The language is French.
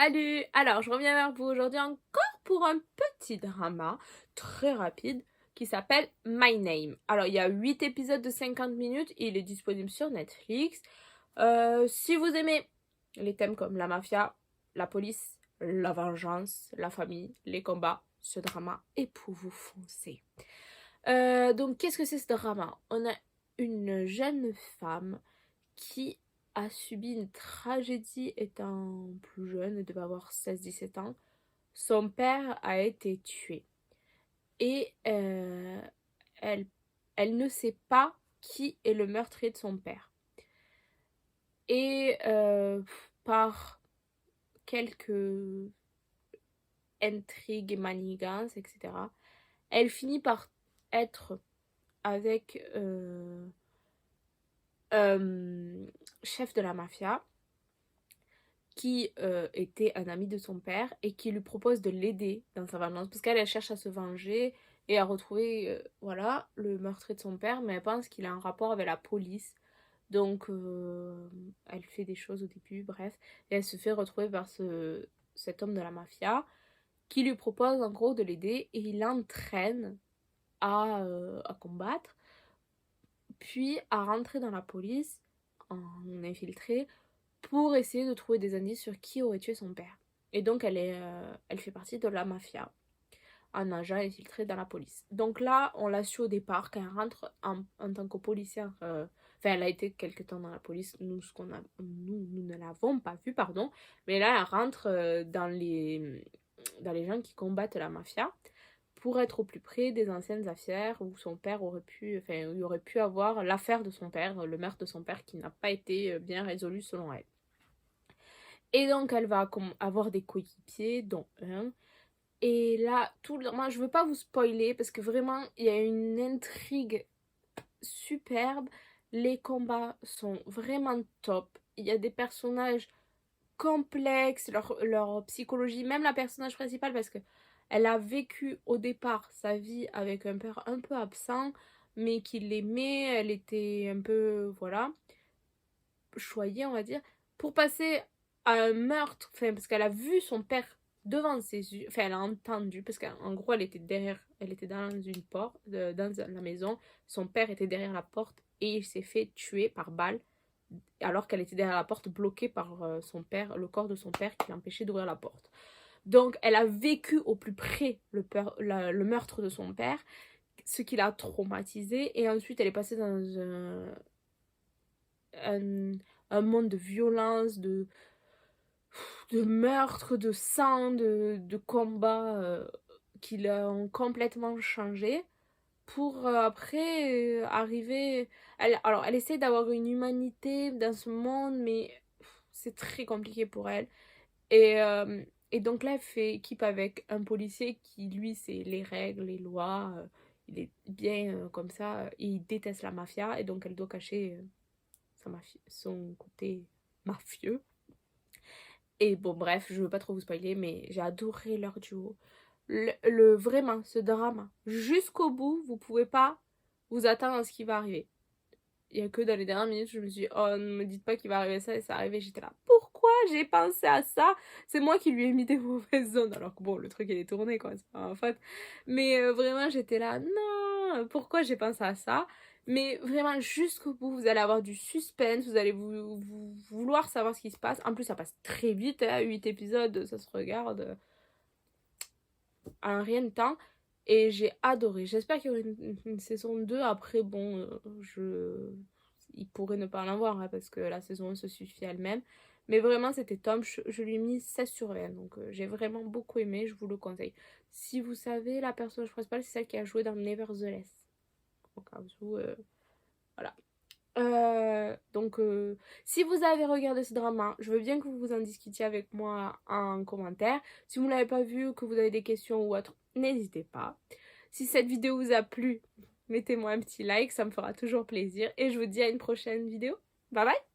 Salut! Alors, je reviens vers vous aujourd'hui encore pour un petit drama très rapide qui s'appelle My Name. Alors, il y a 8 épisodes de 50 minutes et il est disponible sur Netflix. Si vous aimez les thèmes comme la mafia, la police, la vengeance, la famille, les combats, ce drama est pour vous foncer. Donc, qu'est-ce que c'est ce drama? On a une jeune femme qui a subi une tragédie étant plus jeune, elle devait avoir 16-17 ans. Son père a été tué. Et elle, elle ne sait pas qui est le meurtrier de son père. Et par quelques intrigues et manigances, etc., elle finit par être avec chef de la mafia qui était un ami de son père et qui lui propose de l'aider dans sa vengeance parce qu'elle cherche à se venger et à retrouver voilà le meurtrier de son père, mais elle pense qu'il a un rapport avec la police, donc elle fait des choses au début, bref, et elle se fait retrouver par cet homme de la mafia qui lui propose en gros de l'aider et il l'entraîne à combattre, puis à rentrer dans la police en infiltré pour essayer de trouver des indices sur qui aurait tué son père. Et donc elle fait partie de la mafia, un agent infiltré dans la police. Donc là, on l'a su au départ quand elle rentre en tant que policière. Enfin, elle a été quelque temps dans la police. Nous ne l'avons pas vue, pardon. Mais là, elle rentre dans les gens qui combattent la mafia pour être au plus près des anciennes affaires où son père aurait pu, enfin, où il aurait pu avoir l'affaire de son père, le meurtre de son père qui n'a pas été bien résolu selon elle. Et donc, elle va avoir des coéquipiers, dont un. Et là, moi, je veux pas vous spoiler parce que vraiment, il y a une intrigue superbe. Les combats sont vraiment top. Il y a des personnages complexes, leur psychologie, même la personnage principale, parce que elle a vécu au départ sa vie avec un père un peu absent, mais qui l'aimait. Elle était un peu, voilà, choyée, on va dire, pour passer à un meurtre, enfin, parce qu'elle a vu son père devant ses yeux, enfin, elle a entendu, parce qu'en gros, elle était dans une porte, dans la maison, son père était derrière la porte et il s'est fait tuer par balle, alors qu'elle était derrière la porte, bloquée par son père, le corps de son père qui l'empêchait d'ouvrir la porte. Donc, elle a vécu au plus près le meurtre de son père, ce qui l'a traumatisée, et ensuite, elle est passée dans un, un monde de violence, de meurtre, de sang, de combats qui l'ont complètement changé pour après arriver... Alors, elle essaie d'avoir une humanité dans ce monde, mais c'est très compliqué pour elle. Et, euh, et donc là, elle fait équipe avec un policier qui, lui, c'est les règles, les lois. Il est bien comme ça. Et il déteste la mafia. Et donc, elle doit cacher son côté mafieux. Et bon, bref, je veux pas trop vous spoiler, mais j'ai adoré leur duo. Vraiment, ce drama, jusqu'au bout, vous pouvez pas vous attendre à ce qui va arriver. Il y a que dans les dernières minutes, je me suis dit, oh, ne me dites pas qu'il va arriver ça, et ça arrivait, j'étais là, pourquoi j'ai pensé à ça? C'est moi qui lui ai mis des mauvaises zones, alors que bon, le truc il est tourné, quoi, c'est pas ma faute. Mais vraiment, j'étais là, non, pourquoi j'ai pensé à ça? Mais vraiment, jusqu'au bout, vous allez avoir du suspense, vous allez vous vouloir savoir ce qui se passe. En plus, ça passe très vite, hein, 8 épisodes, ça se regarde en rien de temps. Et j'ai adoré. J'espère qu'il y aura une saison 2. Après, bon, il pourrait ne pas en avoir, hein, parce que la saison 1 se suffit à elle-même. Mais vraiment, c'était top. Je lui ai mis 16 sur 20. Donc, j'ai vraiment beaucoup aimé. Je vous le conseille. Si vous savez, la personnage principale, c'est celle qui a joué dans Nevertheless. Au cas où, voilà. Donc, si vous avez regardé ce drama, je veux bien que vous en discutiez avec moi en commentaire. Si vous ne l'avez pas vu, que vous avez des questions ou autre, n'hésitez pas. Si cette vidéo vous a plu, mettez-moi un petit like, ça me fera toujours plaisir. Et je vous dis à une prochaine vidéo. Bye bye!